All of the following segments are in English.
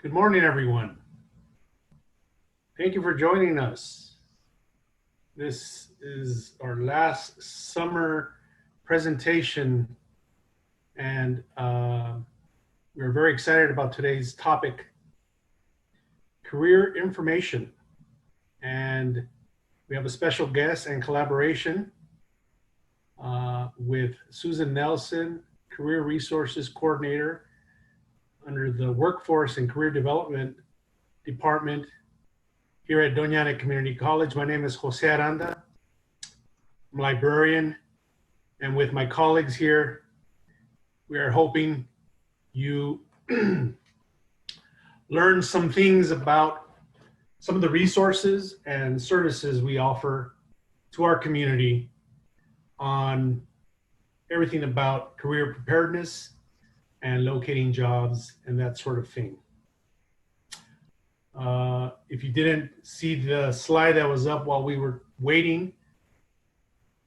Good morning, everyone. Thank you for joining us. This is our last summer presentation, and we're very excited about today's topic, career information. And we have a special guest and collaboration with Susan Nelson, Career Resources Coordinator under the Workforce and Career Development Department here at Doña Ana Community College. My name is Jose Aranda. I'm a librarian, and with my colleagues here, we are hoping you learn some things about some of the resources and services we offer to our community on everything about career preparedness and locating jobs and that sort of thing. If you didn't see the slide that was up while we were waiting,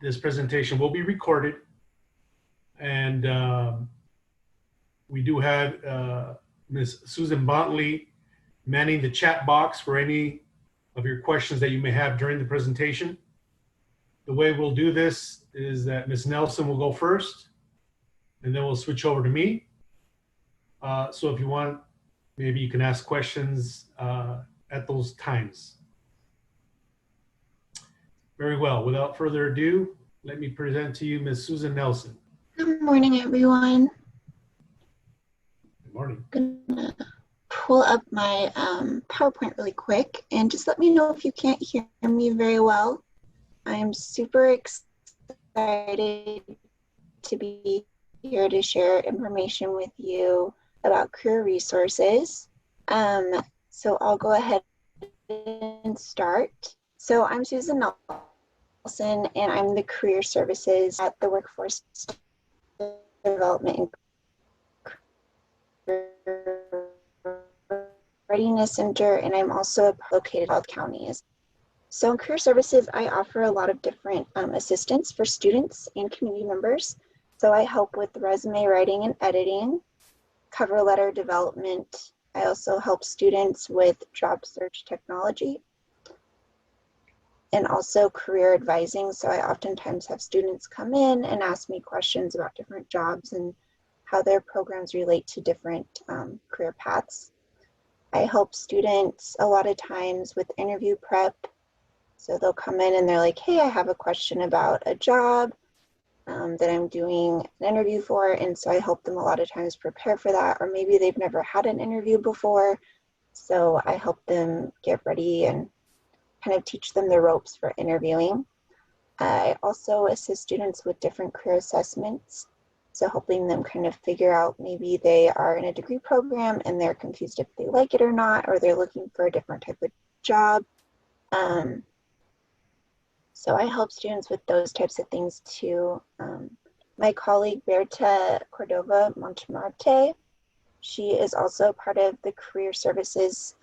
this presentation will be recorded. And we do have Ms. Susan Bontley manning the chat box for any of your questions that you may have during the presentation. The way we'll do this is that Ms. Nelson will go first, and then we'll switch over to me. So if you want, maybe you can ask questions at those times. Very well. Without further ado, let me present to you Ms. Susan Nelson. Good morning, everyone. Good morning. I'm gonna pull up my PowerPoint really quick, and just let me know if you can't hear me very well. I'm super excited to be here to share information with you about career resources. So I'll go ahead and start. So I'm Susan Nelson, and I'm the Career Services at the Workforce Development and Readiness Center, and I'm also located in South Counties. So in Career Services, I offer a lot of different assistance for students and community members. So I help with resume writing and editing, cover letter development. I also help students with job search technology and also career advising. So I oftentimes have students come in and ask me questions about different jobs and how their programs relate to different career paths. I help students a lot of times with interview prep. So they'll come in and they're like, hey, I have a question about a job that I'm doing an interview for. And so I help them a lot of times prepare for that, or maybe they've never had an interview before. So I help them get ready and kind of teach them the ropes for interviewing. I also assist students with different career assessments. So helping them kind of figure out, maybe they are in a degree program and they're confused if they like it or not, or they're looking for a different type of job. So I help students with those types of things too. My colleague Berta Cordova Montemarte, she is also part of the Career Services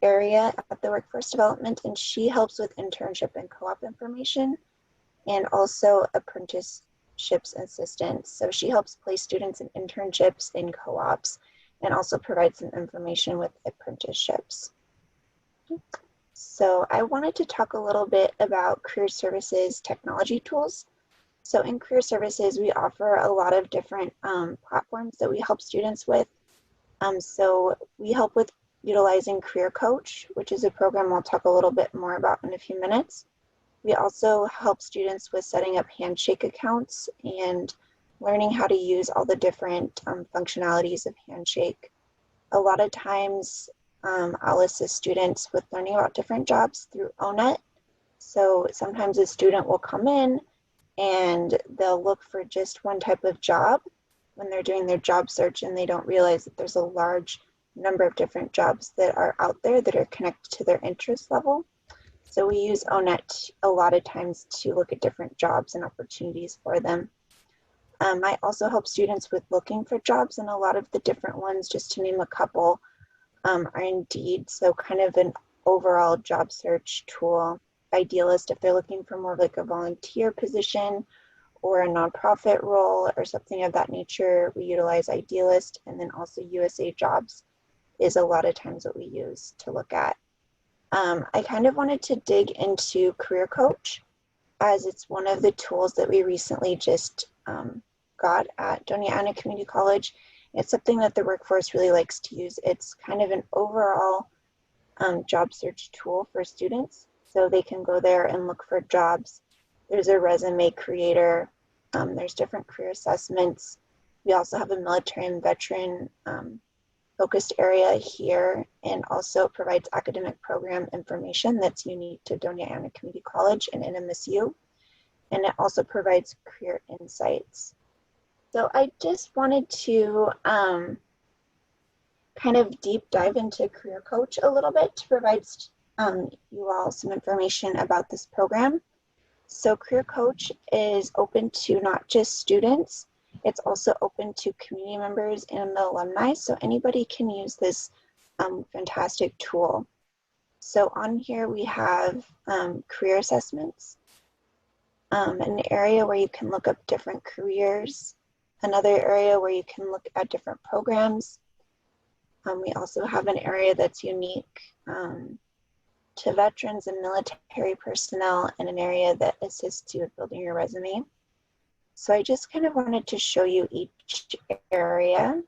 area at the Workforce Development, and she helps with internship and co-op information and also apprenticeships assistance. So she helps place students in internships and co-ops and also provides some information with apprenticeships. So I wanted to talk a little bit about Career Services technology tools. So in Career Services, we offer a lot of different platforms that we help students with. So we help with utilizing Career Coach, which is a program I'll talk a little bit more about in a few minutes. We also help students with setting up Handshake accounts and learning how to use all the different functionalities of Handshake. A lot of times, I'll assist students with learning about different jobs through ONET. So sometimes a student will come in and they'll look for just one type of job when they're doing their job search, and they don't realize that there's a large number of different jobs that are out there that are connected to their interest level. So we use ONET a lot of times to look at different jobs and opportunities for them. I also help students with looking for jobs, and a lot of the different ones, just to name a couple, are Indeed, so kind of an overall job search tool. Idealist, if they're looking for more of like a volunteer position or a nonprofit role or something of that nature, we utilize Idealist, and then also USA Jobs is a lot of times what we use to look at. I kind of wanted to dig into Career Coach, as it's one of the tools that we recently just got at Doña Ana Community College. It's something that the workforce really likes to use. It's kind of an overall job search tool for students. So they can go there and look for jobs. There's a resume creator. There's different career assessments. We also have a military and veteran focused area here, and also provides academic program information that's unique to Doña Ana Community College and NMSU. And it also provides career insights. So I just wanted to kind of deep dive into Career Coach a little bit to provide you all some information about this program. So Career Coach is open to not just students, it's also open to community members and the alumni. So anybody can use this fantastic tool. So on here we have career assessments, an area where you can look up different careers, another area where you can look at different programs. We also have an area that's unique to veterans and military personnel, and an area that assists you with building your resume. So I just kind of wanted to show you each area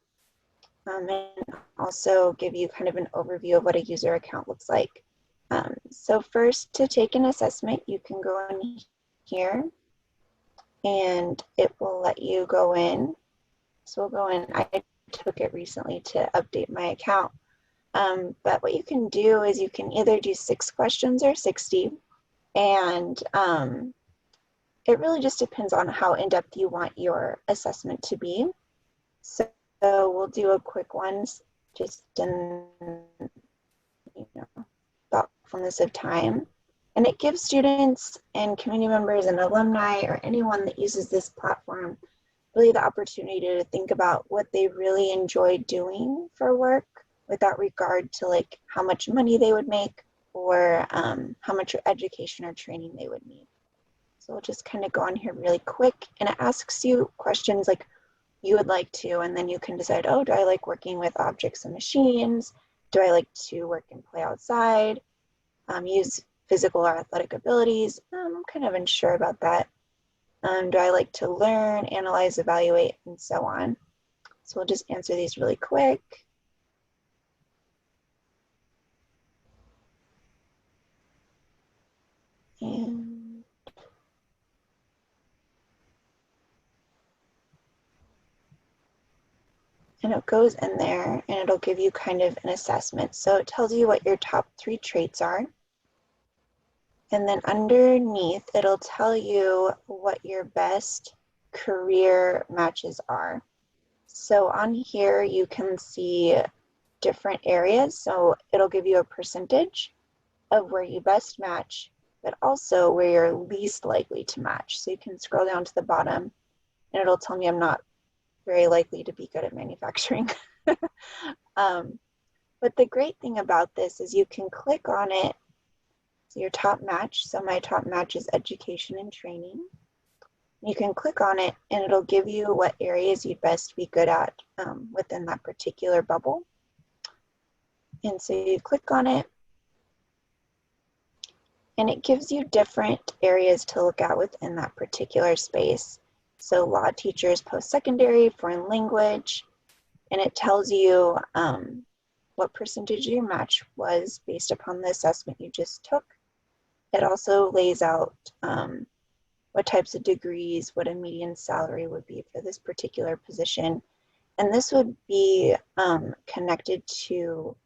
and also give you kind of an overview of what a user account looks like. So first, to take an assessment, you can go in here and it will let you go in. So we'll go in. I took it recently to update my account. But what you can do is you can either do 6 questions or 60. And it really just depends on how in-depth you want your assessment to be. So we'll do a quick one, just in thoughtfulness of time. And it gives students and community members and alumni or anyone that uses this platform really the opportunity to think about what they really enjoy doing for work, without regard to like how much money they would make or how much education or training they would need. So we'll just kind of go on here really quick, and it asks you questions like you would like to, and then you can decide, oh, do I like working with objects and machines? Do I like to work and play outside? Use physical or athletic abilities? I'm kind of unsure about that. Do I like to learn, analyze, evaluate, and so on? So we'll just answer these really quick. And it goes in there and it'll give you kind of an assessment. So it tells you what your top 3 traits are. And then underneath, it'll tell you what your best career matches are. So on here, you can see different areas. So it'll give you a percentage of where you best match, but also where you're least likely to match. So you can scroll down to the bottom and it'll tell me I'm not very likely to be good at manufacturing. But the great thing about this is you can click on it. So your top match, so my top match is education and training. You can click on it and it'll give you what areas you'd best be good at within that particular bubble. And so you click on it and it gives you different areas to look at within that particular space. So law teachers, post-secondary, foreign language, and it tells you what percentage your match was based upon the assessment you just took. It also lays out what types of degrees, what a median salary would be for this particular position. And this would be connected to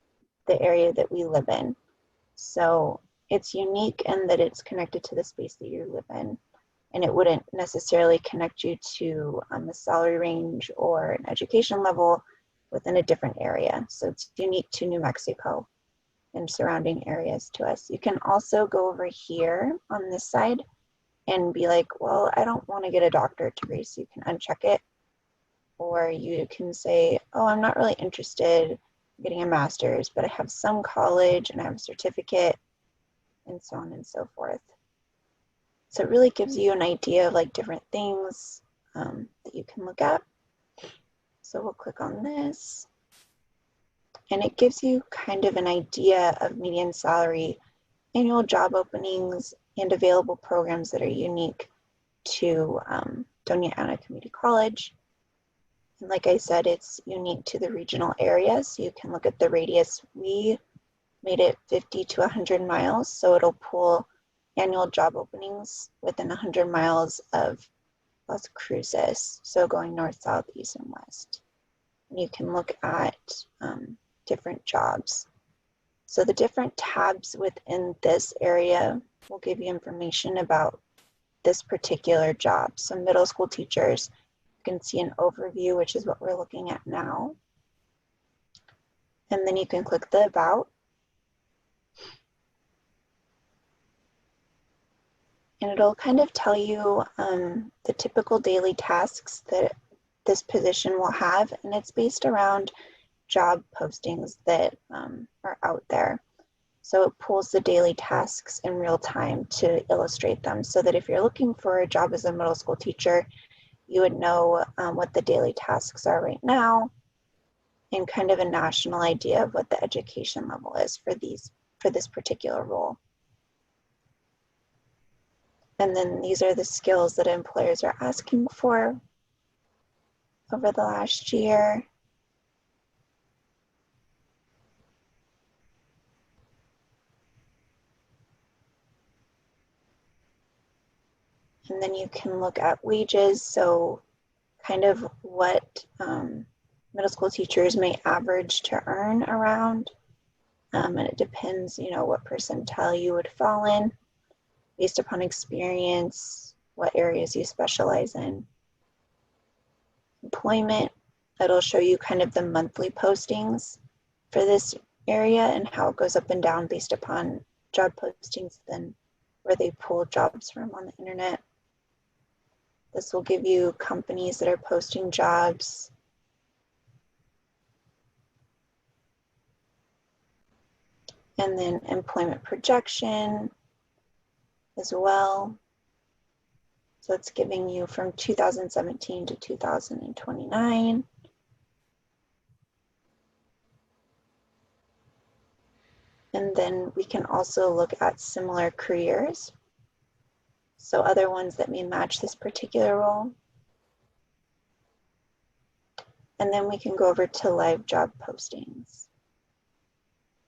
the area that we live in. So it's unique in that it's connected to the space that you live in. And it wouldn't necessarily connect you to a salary range or an education level within a different area. So it's unique to New Mexico and surrounding areas to us. You can also go over here on this side and be like, well, I don't want to get a doctorate degree, so you can uncheck it. Or you can say, oh, I'm not really interested in getting a master's, but I have some college and I have a certificate, and so on and so forth. So it really gives you an idea of like different things that you can look at. So we'll click on this. And it gives you kind of an idea of median salary, annual job openings, and available programs that are unique to Doña Ana Community College. And like I said, it's unique to the regional area, so you can look at the radius. We made it 50 to 100 miles, so it'll pull annual job openings within 100 miles of Las Cruces, so going north, south, east, and west. And you can look at different jobs. So the different tabs within this area will give you information about this particular job. So middle school teachers, you can see an overview, which is what we're looking at now. And then you can click the About. And it'll kind of tell you the typical daily tasks that this position will have, and it's based around job postings that are out there. So it pulls the daily tasks in real time to illustrate them, so that if you're looking for a job as a middle school teacher, you would know what the daily tasks are right now, and kind of a national idea of what the education level is for this particular role. And then these are the skills that employers are asking for over the last year. And then you can look at wages, so kind of what middle school teachers may average to earn around. And it depends, what percentile you would fall in based upon experience, what areas you specialize in. Employment, it'll show you kind of the monthly postings for this area and how it goes up and down based upon job postings, then where they pull jobs from on the internet. This will give you companies that are posting jobs. And then employment projection as well. So it's giving you from 2017 to 2029. And then we can also look at similar careers. So other ones that may match this particular role. And then we can go over to live job postings.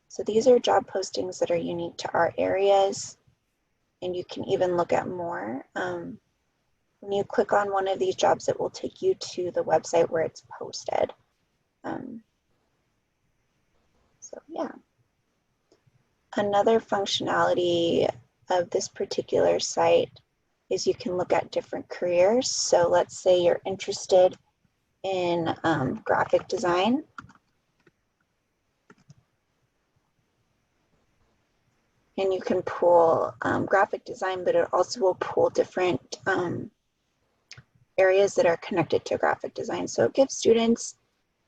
So these are job postings that are unique to our areas, and you can even look at more. When you click on one of these jobs, it will take you to the website where it's posted. So yeah. Another functionality of this particular site is you can look at different careers. So let's say you're interested in graphic design. And you can pull graphic design, but it also will pull different areas that are connected to graphic design. So it gives students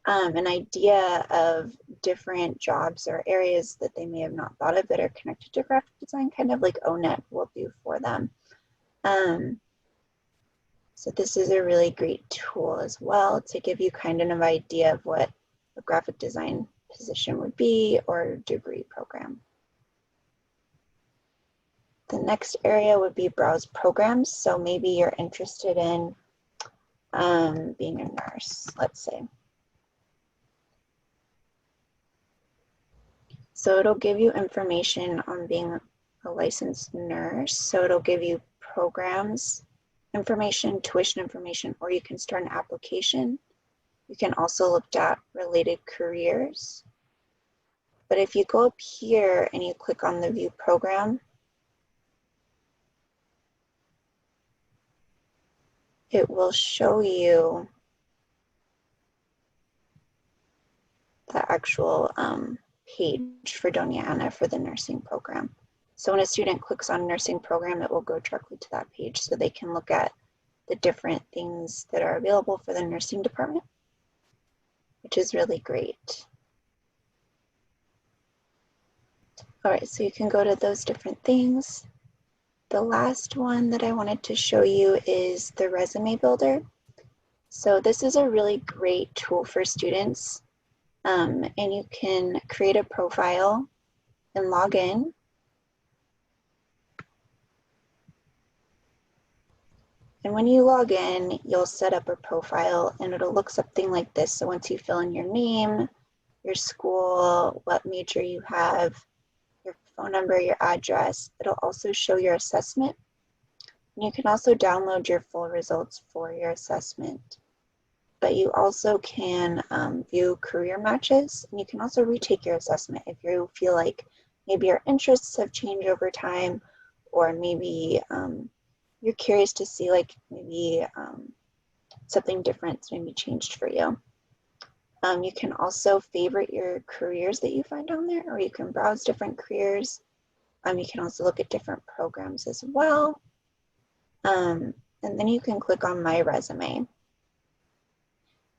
an idea of different jobs or areas that they may have not thought of that are connected to graphic design, kind of like ONET will do for them. So this is a really great tool as well to give you kind of an idea of what a graphic design position would be or degree program. The next area would be browse programs. So maybe you're interested in being a nurse, let's say. So it'll give you information on being a licensed nurse. So it'll give you programs, information, tuition information, or you can start an application. You can also look at related careers. But if you go up here and you click on the view program, it will show you the actual page for Doña Ana for the nursing program. So when a student clicks on nursing program, it will go directly to that page so they can look at the different things that are available for the nursing department, which is really great. All right, so you can go to those different things. The last one that I wanted to show you is the resume builder. So this is a really great tool for students. and you can create a profile and log in. And when you log in, you'll set up a profile and it'll look something like this. So once you fill in your name, your school, what major you have, your phone number, your address, it'll also show your assessment. And you can also download your full results for your assessment. But you also can view career matches, and you can also retake your assessment if you feel like maybe your interests have changed over time, or maybe you're curious to see like maybe something different's maybe changed for you. You can also favorite your careers that you find on there, or you can browse different careers. You can also look at different programs as well. And then you can click on My Resume.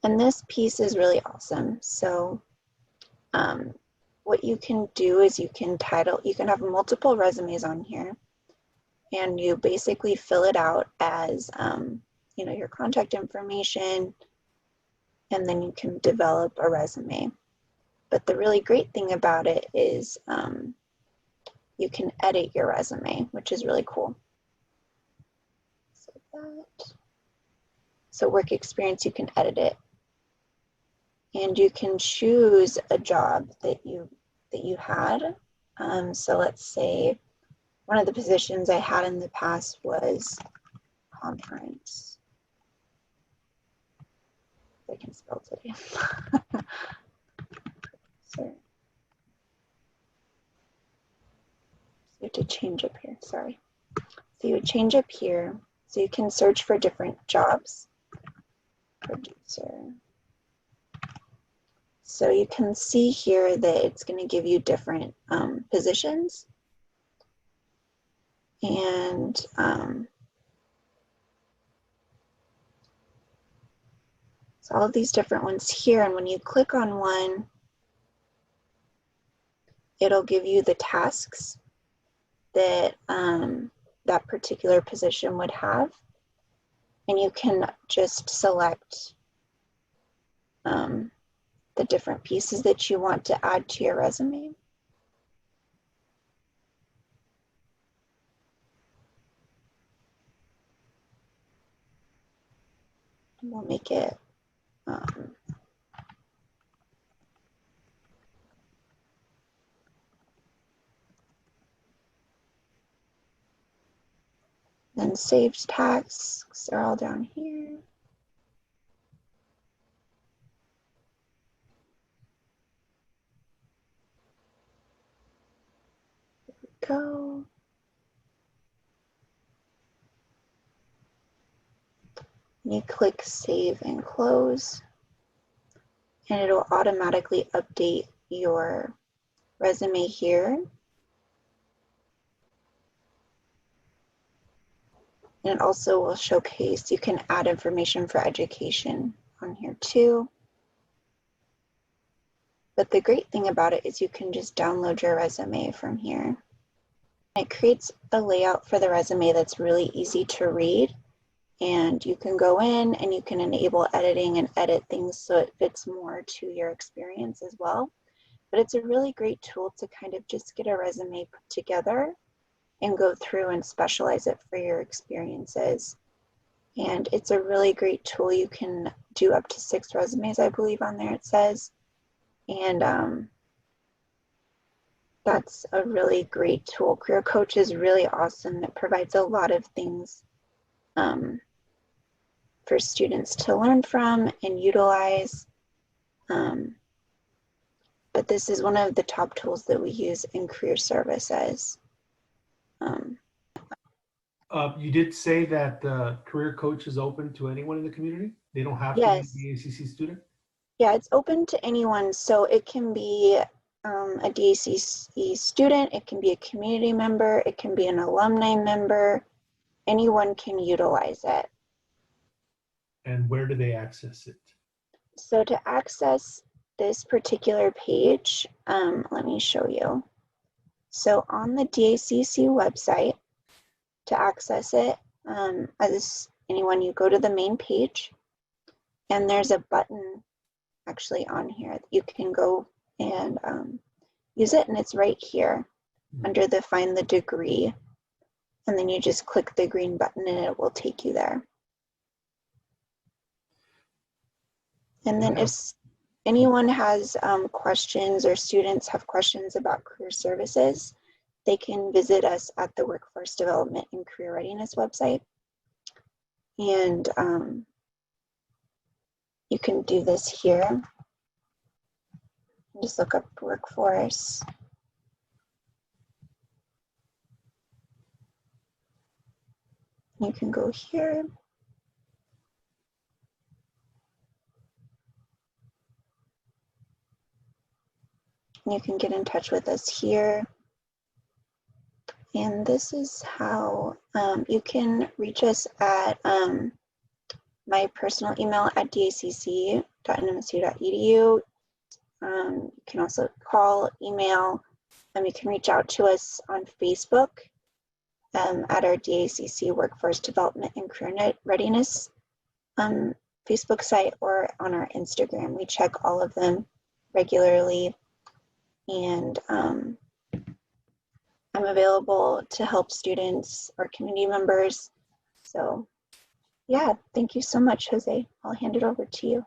And this piece is really awesome. So what you can do is you can have multiple resumes on here, and you basically fill it out as your contact information, and then you can develop a resume. But the really great thing about it is you can edit your resume, which is really cool. So work experience, you can edit it. And you can choose a job that you had. So let's say one of the positions I had in the past was conference. I can spell today. So you have to change up here, sorry. So you would change up here. So you can search for different jobs. Producer. So you can see here that it's going to give you different positions. And so all of these different ones here, and when you click on one, it'll give you the tasks that that particular position would have. And you can just select the different pieces that you want to add to your resume. And we'll make it then saved tasks are all down here. There we go. And you click save and close, and it'll automatically update your resume here. And it also will showcase, you can add information for education on here too. But the great thing about it is you can just download your resume from here. It creates a layout for the resume that's really easy to read. And you can go in and you can enable editing and edit things so it fits more to your experience as well. But it's a really great tool to kind of just get a resume put together and go through and specialize it for your experiences. And it's a really great tool. You can do up to 6 resumes, I believe on there it says. And that's a really great tool. Career Coach is really awesome. It provides a lot of things for students to learn from and utilize. But this is one of the top tools that we use in career services. You did say that Career Coach is open to anyone in the community? They don't have to be a DACC student? Yeah, it's open to anyone. So it can be a DACC student, it can be a community member, it can be an alumni member. Anyone can utilize it. And where do they access it? So to access this particular page, let me show you. So on the DACC website, to access it, as anyone, you go to the main page, and there's a button actually on here. You can go and use it, and it's right here under the Find the Degree. And then you just click the green button and it will take you there. And then if anyone has questions or students have questions about career services, they can visit us at the Workforce Development and Career Readiness website. And you can do this here. Just look up workforce. You can go here. You can get in touch with us here. And this is how you can reach us at my personal email at dacc.nmsu.edu. You can also call, email, and you can reach out to us on Facebook at our DACC Workforce Development and Career Readiness Facebook site, or on our Instagram. We check all of them regularly. And I'm available to help students or community members. So yeah, thank you so much, Jose. I'll hand it over to you.